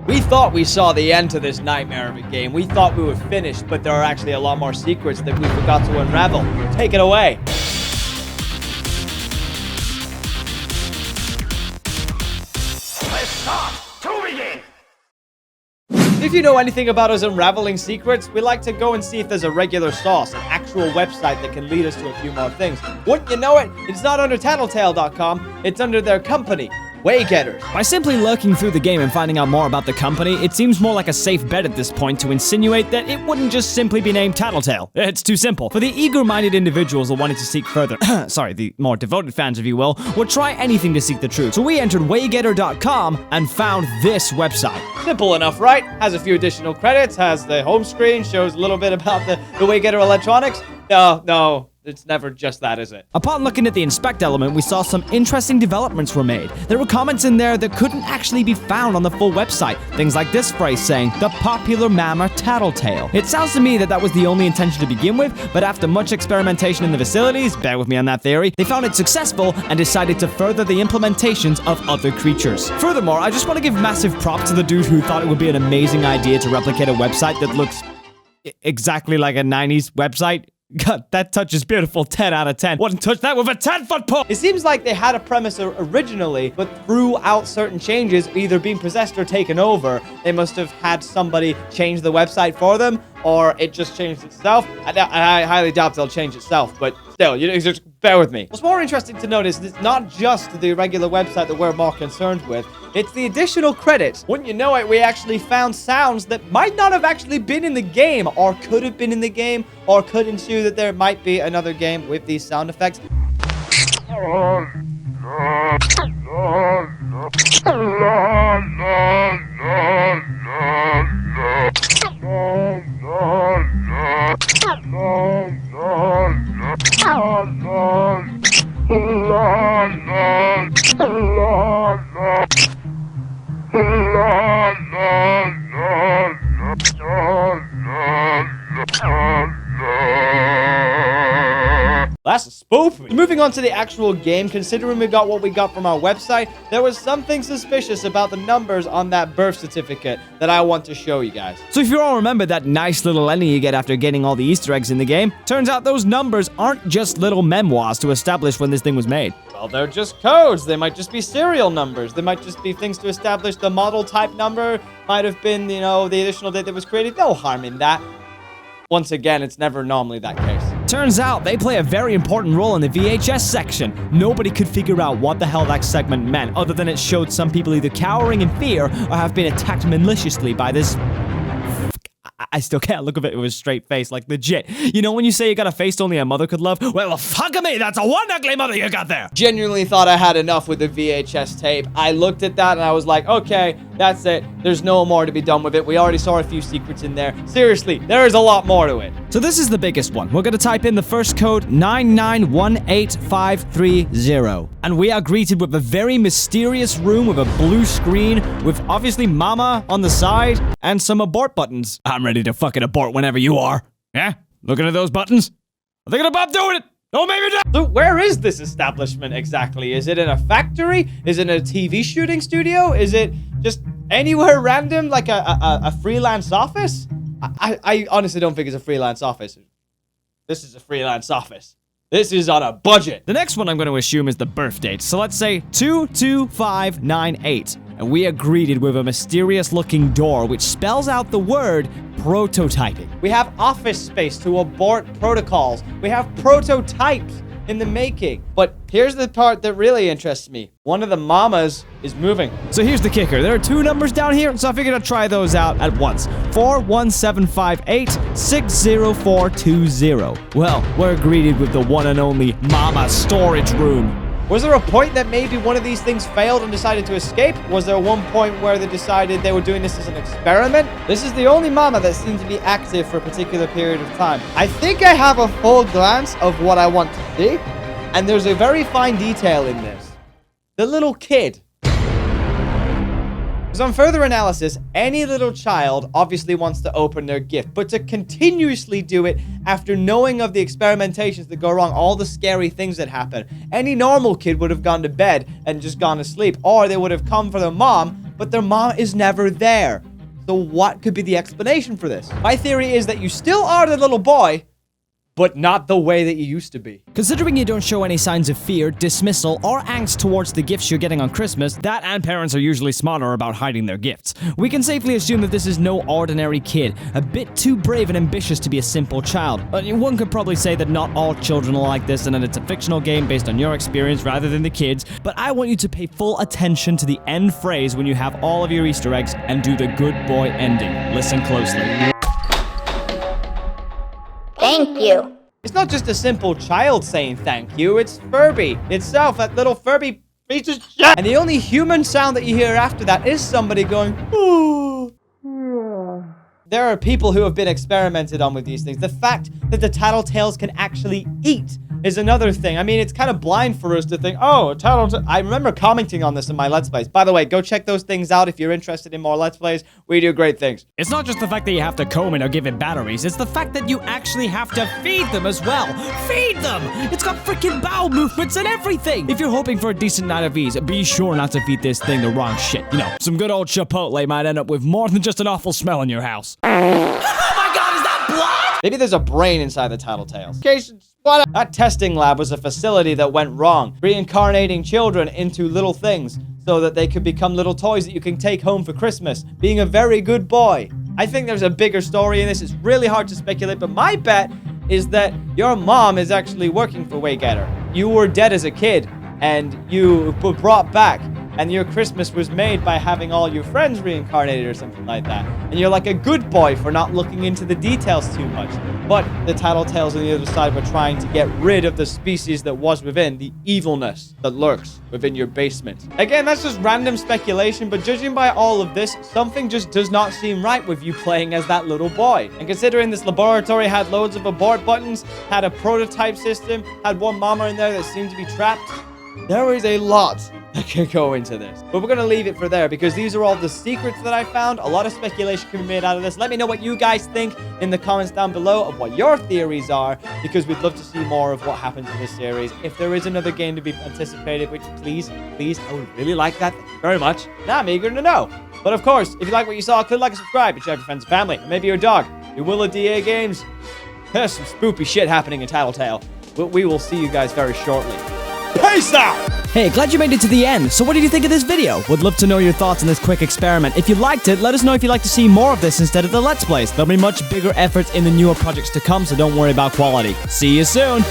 We thought we saw the end to this nightmare of a game. We thought we were finished, but there are actually a lot more secrets that we forgot to unravel. Take it away. Let's start to begin. If you know anything about us unraveling secrets, we like to go and see if there's a regular source, an actual website that can lead us to a few more things. Wouldn't you know it? It's not under Tattletail.com, it's under their company, Waygetters. By simply lurking through the game and finding out more about the company, it seems more like a safe bet at this point to insinuate that it wouldn't just simply be named Tattletail. It's too simple. For the eager-minded individuals who wanted to seek further, sorry, the more devoted fans, if you will, would try anything to seek the truth. So we entered Waygetter.com and found this website. Simple enough, right? Has a few additional credits, has the home screen, shows a little bit about the Waygetter electronics. No. It's never just that, is it? Upon looking at the inspect element, we saw some interesting developments were made. There were comments in there that couldn't actually be found on the full website. Things like this phrase saying, the popular mama Tattletail. It sounds to me that that was the only intention to begin with, but after much experimentation in the facilities, bear with me on that theory, they found it successful and decided to further the implementations of other creatures. Furthermore, I just want to give massive props to the dude who thought it would be an amazing idea to replicate a website that looks exactly like a 90s website. God, that touch is beautiful. 10 out of 10. Wouldn't touch that with a 10-foot pole. It seems like they had a premise originally, but throughout certain changes, either being possessed or taken over, they must have had somebody change the website for them, or it just changed itself. I highly doubt they'll change itself, but still, just bear with me. What's more interesting to note is it's not just the regular website that we're more concerned with. It's the additional credits. Wouldn't you know it, we actually found sounds that might not have actually been in the game, or could have been in the game, or could ensue that there might be another game with these sound effects. That's a spoof. Moving on to the actual game, considering we got what we got from our website, there was something suspicious about the numbers on that birth certificate that I want to show you guys. So if you all remember that nice little ending you get after getting all the Easter eggs in the game, turns out those numbers aren't just little memoirs to establish when this thing was made. Well, they're just codes. They might just be serial numbers. They might just be things to establish the model type number. Might have been, the additional date that was created. No harm in that. Once again, it's never normally that case. Turns out they play a very important role in the VHS section. Nobody could figure out what the hell that segment meant, other than it showed some people either cowering in fear or have been attacked maliciously by this... I still can't look at it with a straight face, like legit. You know when you say you got a face only a mother could love? Well, fuck me, that's a one ugly mother you got there! Genuinely thought I had enough with the VHS tape. I looked at that and I was like, okay, that's it. There's no more to be done with it. We already saw a few secrets in there. Seriously, there is a lot more to it. So this is the biggest one. We're gonna type in the first code, 9918530. And we are greeted with a very mysterious room with a blue screen, with obviously mama on the side, and some abort buttons. I'm ready to fucking abort whenever you are. Yeah? Looking at those buttons? I'm thinking about doing it! Don't make me do it! So where is this establishment exactly? Is it in a factory? Is it in a TV shooting studio? Is it just anywhere random, like a freelance office? I honestly don't think it's a freelance office. This is a freelance office. This is on a budget. The next one I'm going to assume is the birth date. So let's say 22598. And we are greeted with a mysterious looking door which spells out the word prototyping. We have office space to abort protocols. We have prototypes in the making. But here's the part that really interests me. One of the mamas is moving. So here's the kicker. There are two numbers down here, so I figured I'd try those out at once. 41758 60420. Well, we're greeted with the one and only mama storage room. Was there a point that maybe one of these things failed and decided to escape? Was there one point where they decided they were doing this as an experiment? This is the only mama that seemed to be active for a particular period of time. I think I have a full glance of what I want to see, and there's a very fine detail in this. The little kid. Because on further analysis, any little child obviously wants to open their gift, but to continuously do it after knowing of the experimentations that go wrong, all the scary things that happen, any normal kid would have gone to bed and just gone to sleep, or they would have come for their mom, but their mom is never there. So what could be the explanation for this? My theory is that you still are the little boy, but not the way that you used to be. Considering you don't show any signs of fear, dismissal, or angst towards the gifts you're getting on Christmas, that and parents are usually smarter about hiding their gifts. We can safely assume that this is no ordinary kid, a bit too brave and ambitious to be a simple child. One could probably say that not all children are like this and that it's a fictional game based on your experience rather than the kids, but I want you to pay full attention to the end phrase when you have all of your Easter eggs and do the good boy ending. Listen closely. Thank you. It's not just a simple child saying thank you, it's Furby itself, that little Furby piece of shit. And the only human sound that you hear after that is somebody going, ooh. There are people who have been experimented on with these things. The fact that the Tattletails can actually eat is another thing. I mean, it's kind of blind for us to think, oh, a Tattletail. I remember commenting on this in my Let's Plays. By the way, go check those things out if you're interested in more Let's Plays. We do great things. It's not just the fact that you have to comb it or give it batteries, it's the fact that you actually have to feed them as well. Feed them! It's got freaking bowel movements and everything! If you're hoping for a decent night of ease, be sure not to feed this thing the wrong shit. You know, some good old Chipotle might end up with more than just an awful smell in your house. Oh my god, is that blood? Maybe there's a brain inside the Tattletails. What? That testing lab was a facility that went wrong, reincarnating children into little things so that they could become little toys that you can take home for Christmas, being a very good boy. I think there's a bigger story in this. It's really hard to speculate, but my bet is that your mom is actually working for Waygetter. You were dead as a kid, and you were brought back, and your Christmas was made by having all your friends reincarnated or something like that. And you're like a good boy for not looking into the details too much. But the Tattletails on the other side were trying to get rid of the species that was within, the evilness that lurks within your basement. Again, that's just random speculation, but judging by all of this, something just does not seem right with you playing as that little boy. And considering this laboratory had loads of abort buttons, had a prototype system, had one mama in there that seemed to be trapped, there is a lot that can go into this. But we're going to leave it for there because these are all the secrets that I found. A lot of speculation can be made out of this. Let me know what you guys think in the comments down below of what your theories are, because we'd love to see more of what happens in this series. If there is another game to be anticipated, which please, I would really like that. Thank you very much. Now I'm eager to know. But of course, if you like what you saw, click like and subscribe and share with your friends and family, and maybe your dog. You will at DAGames. There's some spoopy shit happening in Tattletail. We will see you guys very shortly. Peace out! Hey, glad you made it to the end. So what did you think of this video? Would love to know your thoughts on this quick experiment. If you liked it, let us know if you'd like to see more of this instead of the Let's Plays. There'll be much bigger efforts in the newer projects to come, so don't worry about quality. See you soon!